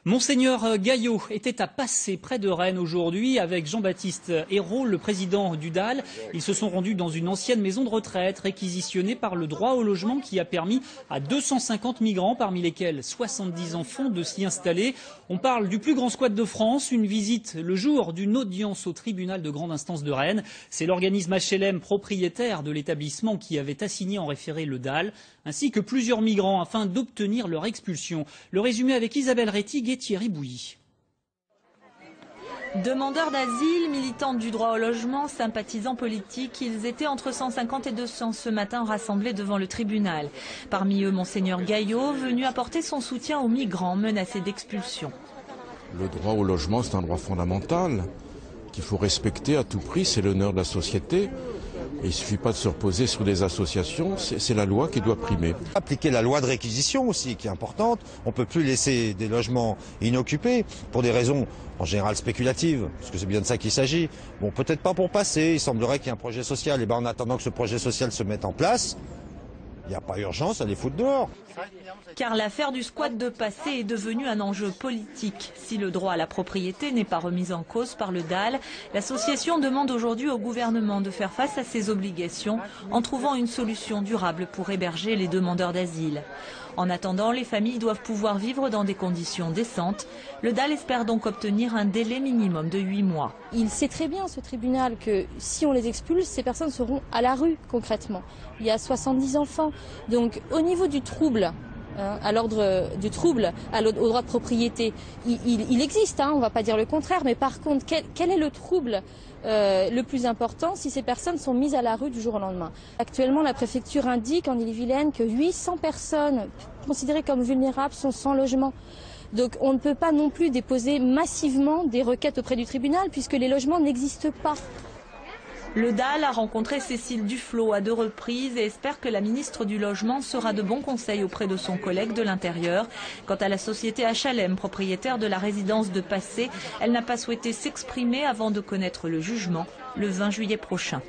Monseigneur Gaillot était à Passé, près de Rennes aujourd'hui, avec Jean-Baptiste Ayrault, le président du DAL. Ils se sont rendus dans une ancienne maison de retraite réquisitionnée par le droit au logement qui a permis à 250 migrants, parmi lesquels 70 enfants, de s'y installer. On parle du plus grand squat de France, une visite le jour d'une audience au tribunal de grande instance de Rennes. C'est l'organisme HLM propriétaire de l'établissement qui avait assigné en référé le DAL, ainsi que plusieurs migrants afin d'obtenir leur expulsion. Le résumé avec Isabelle Rettig et Thierry Bouilly. Demandeurs d'asile, militants du droit au logement, sympathisants politiques, ils étaient entre 150 et 200 ce matin rassemblés devant le tribunal. Parmi eux, Monseigneur Gaillot, venu apporter son soutien aux migrants menacés d'expulsion. Le droit au logement, c'est un droit fondamental qu'il faut respecter à tout prix, c'est l'honneur de la société. Et il ne suffit pas de se reposer sur des associations, c'est la loi qui doit primer. Appliquer la loi de réquisition aussi, qui est importante. On ne peut plus laisser des logements inoccupés pour des raisons en général spéculatives, parce que c'est bien de ça qu'il s'agit. Bon, peut-être pas pour passer, il semblerait qu'il y ait un projet social. Et bien en attendant que ce projet social se mette en place, il n'y a pas urgence à les foutre dehors. Car l'affaire du squat de Passé est devenue un enjeu politique. Si le droit à la propriété n'est pas remis en cause par le DAL, l'association demande aujourd'hui au gouvernement de faire face à ses obligations en trouvant une solution durable pour héberger les demandeurs d'asile. En attendant, les familles doivent pouvoir vivre dans des conditions décentes. Le DAL espère donc obtenir un délai minimum de 8 mois. Il sait très bien, ce tribunal, que si on les expulse, ces personnes seront à la rue concrètement. Il y a 70 enfants. Donc au niveau du trouble, à l'ordre du trouble au droit de propriété, il existe, on ne va pas dire le contraire, mais par contre, quel est le trouble le plus important si ces personnes sont mises à la rue du jour au lendemain? Actuellement, la préfecture indique en Ille-et-Vilaine que 800 personnes considérées comme vulnérables sont sans logement. Donc on ne peut pas non plus déposer massivement des requêtes auprès du tribunal puisque les logements n'existent pas. Le DAL a rencontré Cécile Duflot à 2 reprises et espère que la ministre du Logement sera de bons conseils auprès de son collègue de l'Intérieur. Quant à la société HLM, propriétaire de la résidence de Passé, elle n'a pas souhaité s'exprimer avant de connaître le jugement le 20 juillet prochain.